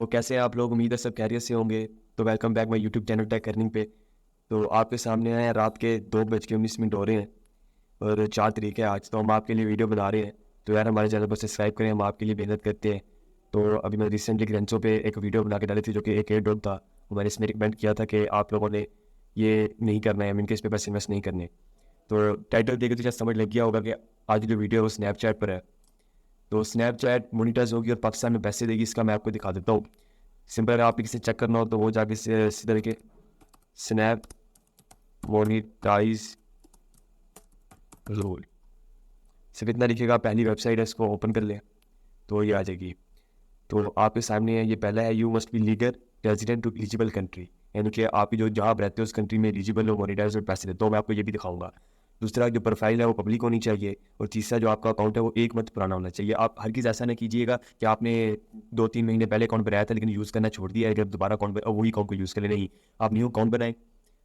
वो कैसे हैं आप लोग? उम्मीद है सब खैरियत से होंगे। तो welcome back my YouTube channel take earning पे। तो आपके सामने है रात के 2:19 हो रहे हैं और 4 तारीख है आज। तो हम आपके लिए वीडियो बना रहे हैं। तो यार हमारे चैनल को सब्सक्राइब करें, हम आपके लिए मेहनत करते हैं। तो अभी मैं रिसेंटली ग्रेंचो पे एक वीडियो बना के डाली थी जो कि एक एयर ड्रॉप था। तो मैंने इसमें रिकमेंड किया था कि आप लोगों ने ये नहीं करना है, इनके इस पे पैसे इन्वेस्ट नहीं करने। तो टाइटल देख के तो शायद समझ लग गया होगा कि आज जो वीडियो है वो स्नैपचैट पर है। तो स्नैपचैट मोनिटाइज होगी और पाकिस्तान में पैसे देगी, इसका मैं आपको दिखा देता हूँ। सिंपल, अगर आप किसी चेक करना हो तो वो जाके सीधा लिखे स्नैप मोनिटाइज रोल, सिर्फ इतना लिखेगा। पहली वेबसाइट है, इसको ओपन कर लें तो ये आ जाएगी। तो आपके सामने है, ये पहला है you must be legal resident to eligible country, यानी कि आप जो जहाँ आप रहते हो उस कंट्री में एलिजिबल हो मोनिटाइज और पैसे दे। तो मैं आपको ये भी दिखाऊंगा। दूसरा, जो प्रोफाइल है वो पब्लिक होनी चाहिए। और तीसरा, जो आपका अकाउंट है वो 1 मंथ पुराना होना चाहिए। आप हर किसी ऐसा ना कीजिएगा कि आपने 2-3 महीने पहले अकाउंट बनाया था लेकिन यूज़ करना छोड़ दिया है, अगर दोबारा अकाउंट वही अकाउंट को यूज़ करें। नहीं, आप न्यू अकाउंट बनाएं,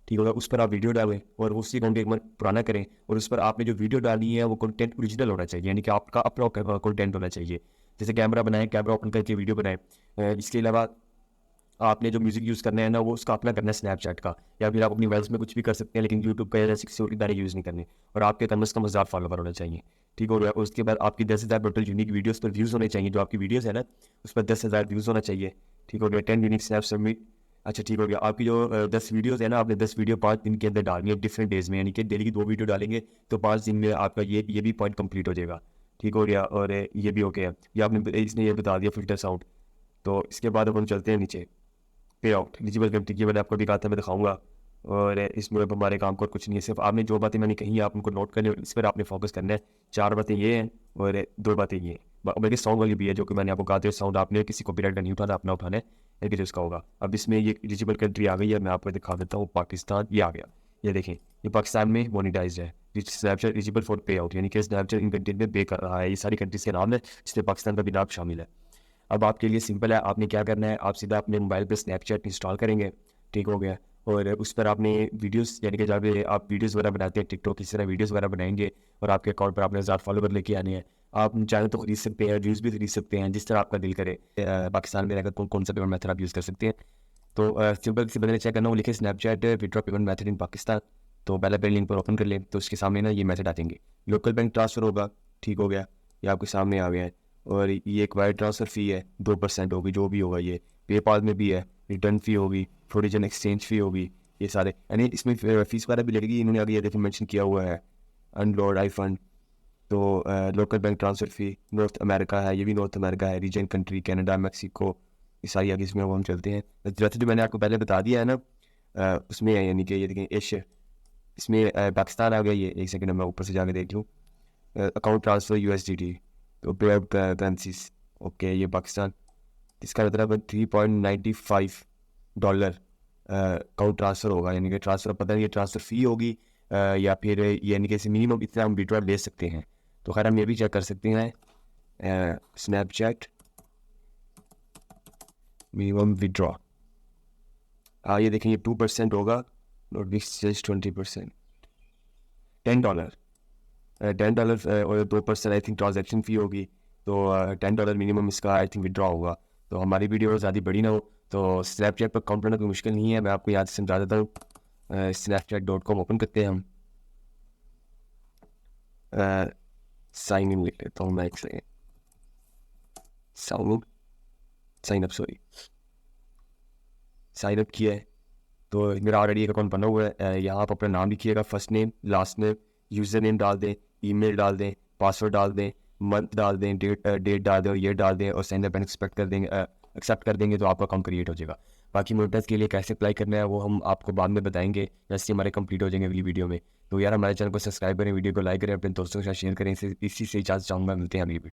ठीक होगा। उस पर आप वीडियो डालें और उसी अकाउंट को 1 मंथ पुराना करें। और उस पर आपने जो वीडियो डाली है वो कंटेंट ओरिजिनल होना चाहिए, यानी कि आपका अपना कंटेंट होना चाहिए। जैसे कैमरा बनाएं, कैमरा ओपन करके वीडियो बनाएं। इसके अलावा आपने जो म्यूज़िक यूज़ करना है ना वो उसका अपना करना है स्नैपचैट का, या फिर आप अपनी वेल्स में कुछ भी कर सकते हैं, लेकिन यूट्यूब का या सिक्योरिटी दायरे यूज़ नहीं करने। और आपके कम से कम 1000 फॉलोवर होना चाहिए, ठीक हो गया। उसके बाद आपकी 10,000 टोटल यूनिक वीडियोस पर व्यूज़ होने चाहिए। जो आपकी वीडियोस है ना उस पर 10,000 व्यूज़ होना चाहिए, ठीक हो गया। 10 यूनिक स्नैप सबमिट। अच्छा, ठीक हो गया। आपकी जो 10 वीडियोस है ना, आपने 10 वीडियो 5 दिन के अंदर डालनी है, डिफरेंट डेज में, यानी कि डेली की 2 वीडियो डालेंगे तो 5 दिन में आपका ये भी पॉइंट कंप्लीट हो जाएगा, ठीक हो गया। और ये भी ओके है। ये आपने इसने ये बता दिया फिल्टर साउंड। तो इसके बाद अब हम चलते हैं नीचे। पे आउट एलिजिबल कंट्री की मैंने आपको भी कहा था, मैं दिखाऊंगा। और इसमें अब हमारे काम को कुछ नहीं है, सिर्फ आपने जो बातें मैंने कही आप उनको नोट करने, इस पर आपने फोकस करना है। 4 बातें ये हैं और 2 बातें ये हैं। बल्कि साउंड वाली भी है जो कि मैंने आपको कहा था। साउंड आपने किसी कॉपीराइट नहीं उठाना, अपना उठाना है, लेकिन उसका होगा। अब इसमें ये एलिजिबल कंट्री आ गई है, मैं आपको दिखा देता हूँ। पाकिस्तान ये आ गया, ये देखें, ये पाकिस्तान में मोनिटाइज है। स्नैपचैट एलिजिबल फॉर पे आउट, यानी कि स्नैपचैट इन कंटेंट में पे कर रहा है। ये सारी कंट्रीज के नाम है जिसमें पाकिस्तान का भी नाम शामिल है। अब आपके लिए सिंपल है, आपने क्या करना है, आप सीधा अपने मोबाइल पर स्नैपचैट इंस्टॉल करेंगे, ठीक हो गया। और उस पर आपने वीडियोस, यानी कि जहाँ पे आप वीडियोस वगैरह बनाते हैं टिकटॉक इस तरह वीडियोस वगैरह बनाएंगे और आपके अकाउंट पर आपने 1000 फॉलोवर लेके आने हैं। आप चाहें तो खरीद सकते हैं, व्यूज़ भी खरीद सकते हैं, जिस तरह आपका दिल करे। पाकिस्तान में रहकर कौन सा पेमेंट मेथड आप यूज़ कर सकते हैं। तो सिंपल से बदले चेक करना, वो लिखे Snapchat withdraw payment method in Pakistan. तो पहले पे लिंक पर ओपन कर लें तो उसके सामने ना ये मैसेज आ जाएंगे। लोकल बैंक ट्रांसफ़र होगा, ठीक हो गया, ये आपके सामने आ गया है। और ये एक वायर ट्रांसफ़र फ़ी है, 2% होगी, जो भी होगा। ये पेपाल में भी है, रिटर्न फ़ी होगी, फ्रोडिजन एक्सचेंज फ़ी होगी, ये सारे, यानी इसमें फीस वगैरह भी लगेगी। इन्होंने आगे ये देखिए मेंशन किया हुआ है, अनलोड आई फंड। तो लोकल बैंक ट्रांसफ़र फ़ी, नॉर्थ अमेरिका है, ये भी नॉर्थ अमेरिका है, रीजन कंट्री कनाडा मैक्सिको, ये सारी आगे इसमें वो हम चलते हैं। जैसे जो मैंने आपको पहले बता दिया है ना, उसमें है, यानी कि ये देखें एशिया, इसमें पाकिस्तान आ गया। ये एक सेकंड मैं ऊपर से जाके देख लूँ। अकाउंट ट्रांसफ़र यूएसडीटी, तो पे आउट करेंसीज, ओके, ये पाकिस्तान। इसका मतलब है $3.95 अकाउंट ट्रांसफ़र होगा, यानी कि ट्रांसफ़र, पता नहीं ये ट्रांसफ़र फ़ी होगी या फिर यानी कि मिनिमम इतना हम विड्रॉ ले सकते हैं। तो खैर हम ये भी चेक कर सकते हैं, स्नैपचैट मिनिमम विड्रॉ। हाँ, ये देखें, ये 2% होगा, नॉट दिस 20%, $10, $10 और 2% आई थिंक ट्रांजेक्शन फ़ी होगी। तो $10 मिनिमम इसका आई थिंक विड्रॉ होगा। तो हमारी वीडियो ज़्यादा बड़ी ना हो, तो स्नैपचैट पर अकाउंट बनाना कोई मुश्किल नहीं है, मैं आपको याद से समझा देता हूँ। snapchat.com ओपन करते हैं हम। साइन इन लिख लेता हूँ मैं, एक second, sign up, sorry, sign up किया है। तो मेरा ऑलरेडी एक अकाउंट बना हुआ है। यहाँ आप अपना नाम लिखिएगा, first name, last name, user name डाल दें, ईमेल डाल दें, पासवर्ड डाल दें, मंथ डाल दें, डेट डाल दें और ये डाल दें और सेंड अप एक्सपेक्ट कर देंगे, एक्सेप्ट कर देंगे तो आपका अकाउंट क्रिएट हो जाएगा। बाकी मोनेटाइज के लिए कैसे अप्लाई करना है वो हम आपको बाद में बताएंगे, जैसे हमारे कंप्लीट हो जाएंगे अगली वीडियो में। तो यार हमारे चैनल को सब्सक्राइब करें, वीडियो को लाइक करें, अपने दोस्तों के साथ शेयर करें। इसी से इजाज़त चाहूँगा, मिलते हैं अगली वीडियो।